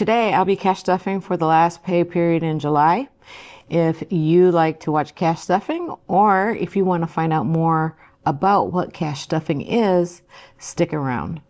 today I'll be cash stuffing for the last pay period in July. If you like to watch cash stuffing, or if you want to find out more about what cash stuffing is, stick around.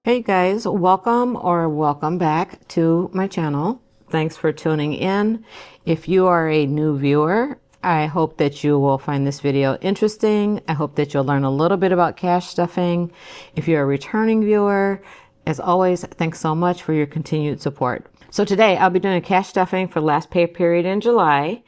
Hey guys, welcome back to my channel. Thanks for tuning in. If you are a new viewer, I hope that you will find this video interesting. I hope that you'll learn a little bit about cash stuffing. If you're a returning viewer, as always, thanks so much for your continued support. So today I'll be doing cash stuffing for the last pay period in July.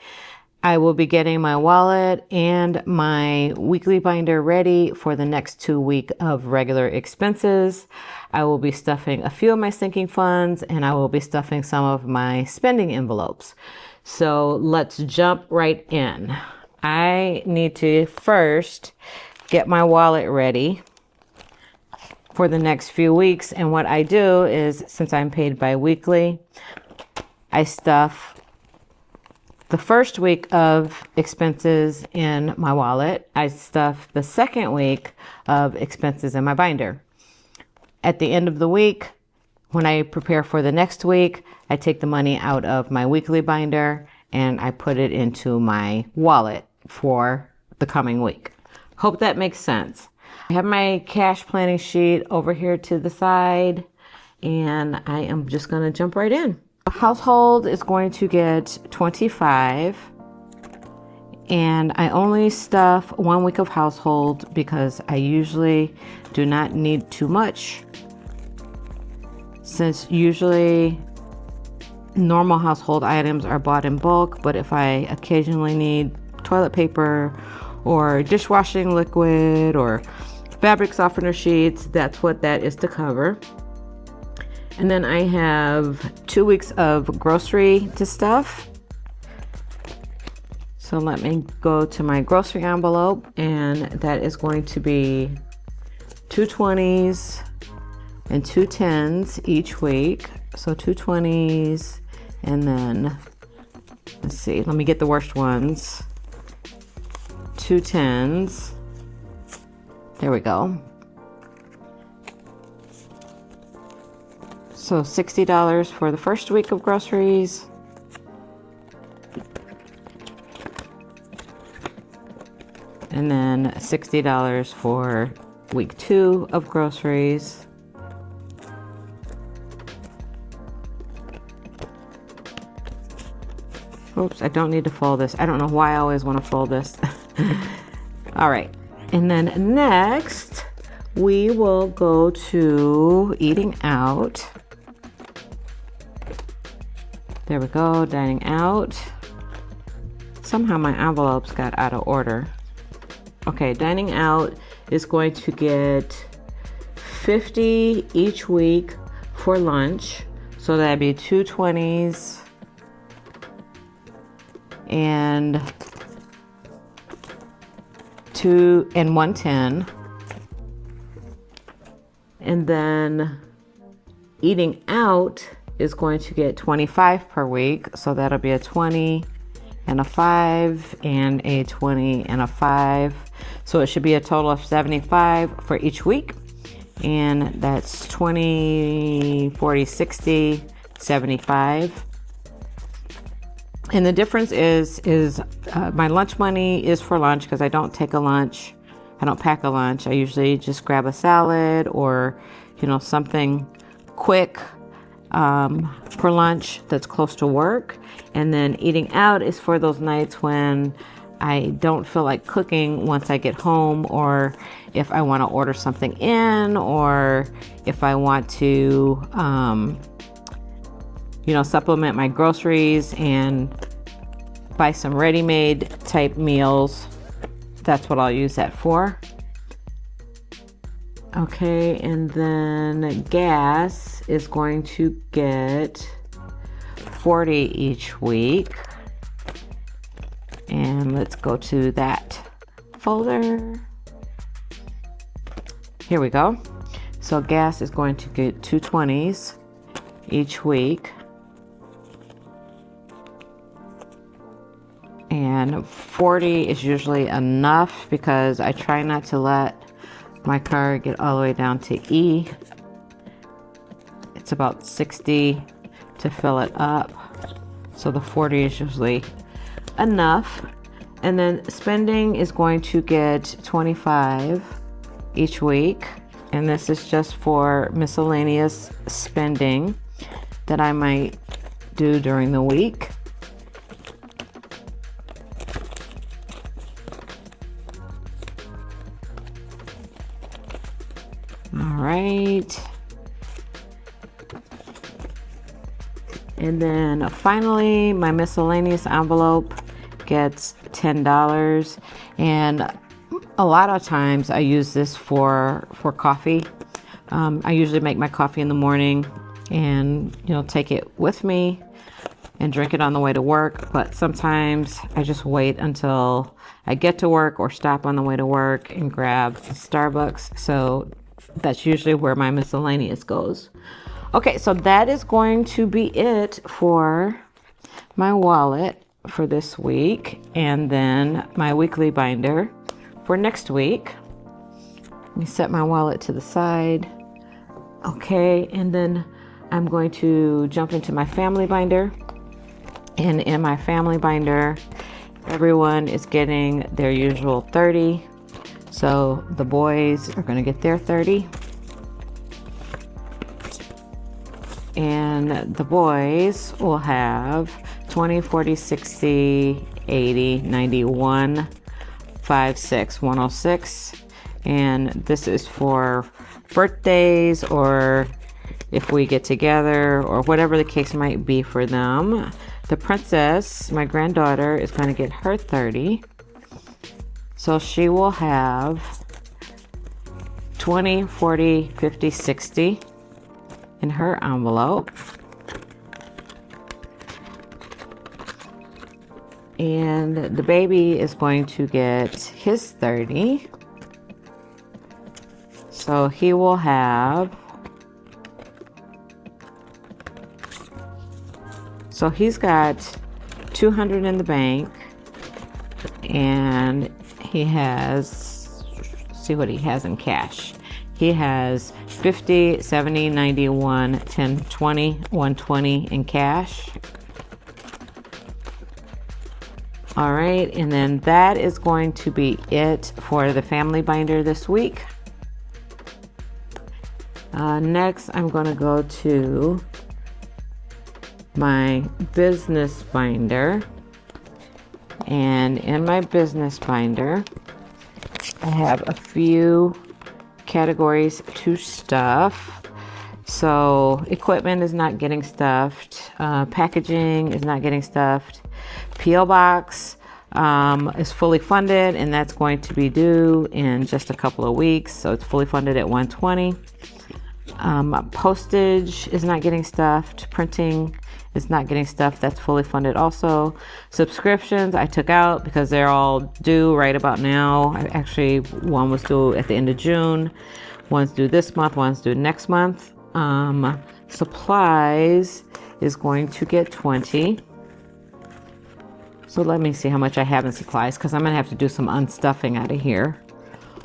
I will be getting my wallet and my weekly binder ready for the next 2 weeks of regular expenses. I will be stuffing a few of my sinking funds, and I will be stuffing some of my spending envelopes. So let's jump right in. I need to first get my wallet ready for the next few weeks. And what I do is, since I'm paid bi-weekly, I stuff the first week of expenses in my wallet. I stuff the second week of expenses in my binder. At the end of the week, when I prepare for the next week, I take the money out of my weekly binder and I put it into my wallet for the coming week. Hope that makes sense. I have my cash planning sheet over here to the side, and I am just going to jump right in. A household is going to get 25, and I only stuff 1 week of household because I usually do not need too much, since usually normal household items are bought in bulk. But if I occasionally need toilet paper or dishwashing liquid or fabric softener sheets, that's what that is to cover. And then I have 2 weeks of grocery to stuff. So let me go to my grocery envelope, and that is going to be 2 20s and 2 10s each week. So 2 20s, and then, let's see, let me get the worst ones. 2 10s. There we go. So $60 for the first week of groceries. And then $60 for week 2 of groceries. Oops, I don't need to fold this. I don't know why I always want to fold this. All right. And then next, we will go to eating out. There we go, dining out. Somehow my envelopes got out of order. Okay, dining out is going to get 50 each week for lunch. So that'd be 2 20s and 1 10. And then eating out is going to get 25 per week. So that'll be a 20 and a 5 and a 20 and a 5. So it should be a total of 75 for each week. And that's 20, 40, 60, 75. And the difference is my lunch money is for lunch, because I don't take a lunch. I don't pack a lunch. I usually just grab a salad or, something quick for lunch that's close to work. And then eating out is for those nights when I don't feel like cooking once I get home, or if I want to order something in, or if I want to supplement my groceries and buy some ready-made type meals. That's what I'll use that for. Okay, and then gas is going to get 40 each week. And let's go to that folder. here we go. So gas is going to get 220s each week. And 40 is usually enough because I try not to let my car get all the way down to E. It's about 60 to fill it up. So the 40 is usually enough. And then spending is going to get 25 each week. And this is just for miscellaneous spending that I might do during the week. All right. And then finally, my miscellaneous envelope gets $10. And a lot of times I use this for coffee. I usually make my coffee in the morning and, take it with me and drink it on the way to work. But sometimes I just wait until I get to work or stop on the way to work and grab Starbucks. So that's usually where my miscellaneous goes. Okay, so that is going to be it for my wallet for this week, and then my weekly binder for next week. Let me set my wallet to the side. Okay, and then I'm going to jump into my family binder. And in my family binder, everyone is getting their usual 30. So the boys are going to get their 30. And the boys will have 20, 40, 60, 80, 91, 5, 6, 106. And this is for birthdays or if we get together or whatever the case might be for them. The princess, my granddaughter, is going to get her 30. So she will have 20, 40, 50, 60 in her envelope. And the baby is going to get his 30. So he will have, so he's got 200 in the bank, and he has, see what he has in cash. He has 50, 70, 91, 10, 20, 120 in cash. All right, and then that is going to be it for the family binder this week. Next, I'm going to go to my business binder. And in my business binder, I have a few categories to stuff. So equipment is not getting stuffed. Packaging is not getting stuffed. P.O. Box is fully funded, and that's going to be due in just a couple of weeks. So it's fully funded at $120. Postage is not getting stuffed. Printing is not getting stuffed. That's fully funded also. Subscriptions I took out because they're all due right about now. Actually, one was due at the end of June. One's due this month. One's due next month. Supplies is going to get 20. So let me see how much I have in supplies, because I'm going to have to do some unstuffing out of here.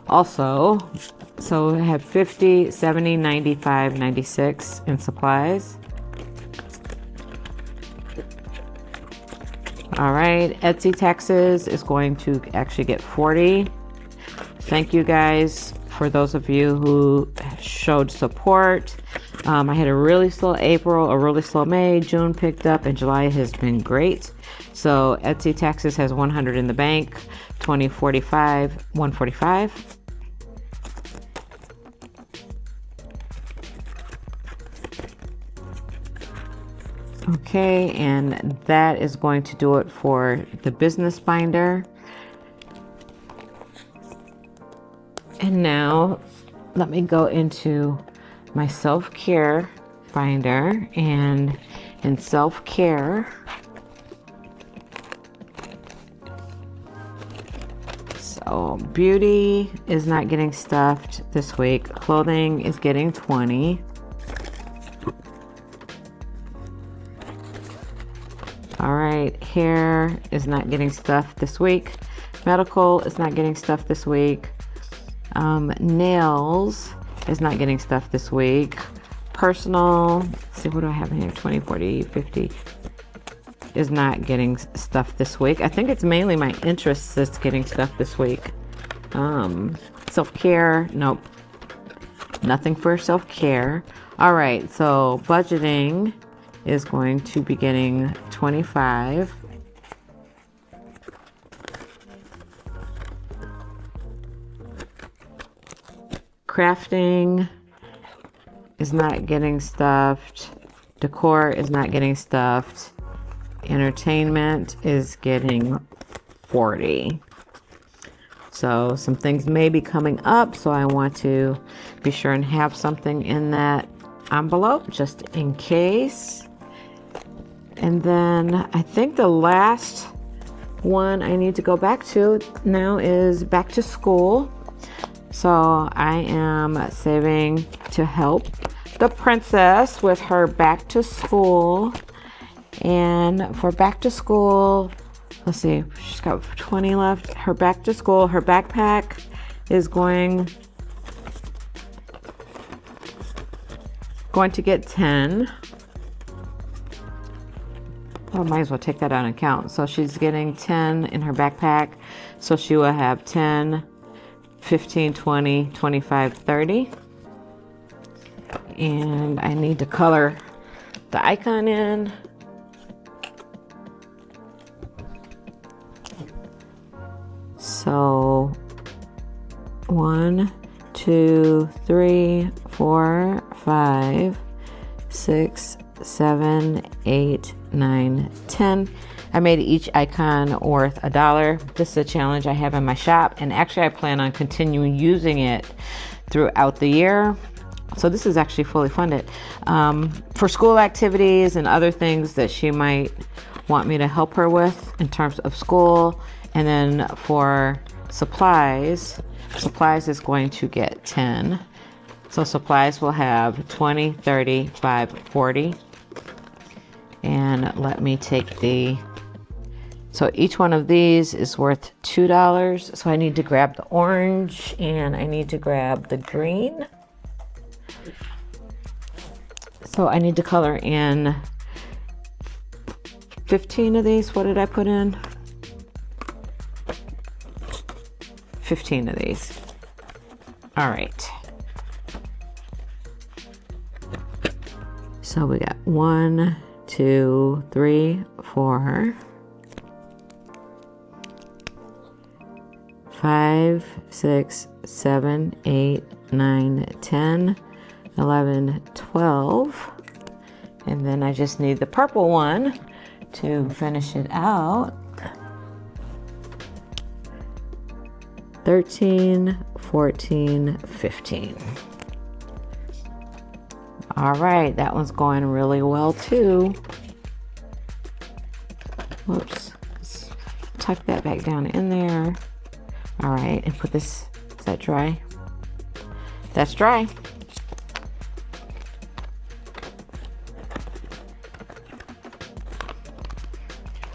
Also, so I have 50, 70, 95, 96 in supplies. All right, Etsy taxes is going to actually get 40. Thank you guys for those of you who showed support. I had a really slow April, a really slow May, June picked up, and July has been great. So Etsy taxes has 100 in the bank, 20, 45, 145. Okay, and that is going to do it for the business binder. And now let me go into my self-care binder, and in self-care, so So beauty is not getting stuffed this week. Clothing is getting 20. All right, hair is not getting stuffed this week. Medical is not getting stuffed this week. Nails is not getting stuffed this week. Personal, let's see, what do I have in here? 20, 40, 50 is not getting stuffed this week. I think it's mainly my interests that's getting stuffed this week. Self-care, nope. Nothing for self-care. All right, so budgeting is going to be getting 25. Crafting is not getting stuffed. Decor is not getting stuffed. Entertainment is getting 40. So some things may be coming up, so I want to be sure and have something in that envelope just in case. And then I think the last one I need to go back to now is back to school. So I am saving to help the princess with her back to school. And for back to school, let's see, she's got 20 left. Her back to school, her backpack is going to get 10. Oh, might as well take that on account. So she's getting 10 in her backpack. So she will have 10, 15, 20, 25, 30. And I need to color the icon in. So 1, 2, 3, 4, 5, 6, 7, 8, 9, 10. I made each icon worth $1. This is a challenge I have in my shop, and actually I plan on continuing using it throughout the year. So this is actually fully funded for school activities and other things that she might want me to help her with in terms of school. And then for supplies is going to get 10. So supplies will have 20, 30, 5, 40. And let me take so each one of these is worth $2. So I need to grab the orange and I need to grab the green. So I need to color in 15 of these. What did I put in? 15 of these. All right. So we got 1, 2, 3, 4, 5, 6, 7, 8, 9, 10, 11, 12. And then I just need the purple one to finish it out. 13, 14, 15. All right, that one's going really well too. Whoops, let's tuck that back down in there. All right, and put this, is that dry? That's dry.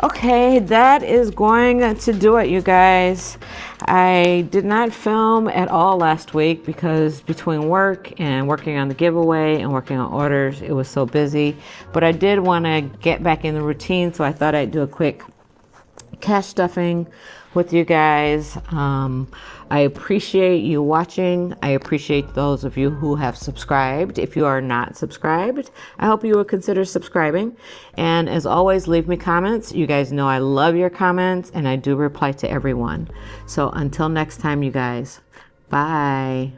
Okay, that is going to do it, you guys. I did not film at all last week because between work and working on the giveaway and working on orders, it was so busy. But I did want to get back in the routine, so I thought I'd do a quick cash stuffing with you guys. I appreciate you watching. I appreciate those of you who have subscribed. If you are not subscribed, I hope you will consider subscribing. And as always, leave me comments. You guys know I love your comments and I do reply to everyone. So until next time, you guys, bye.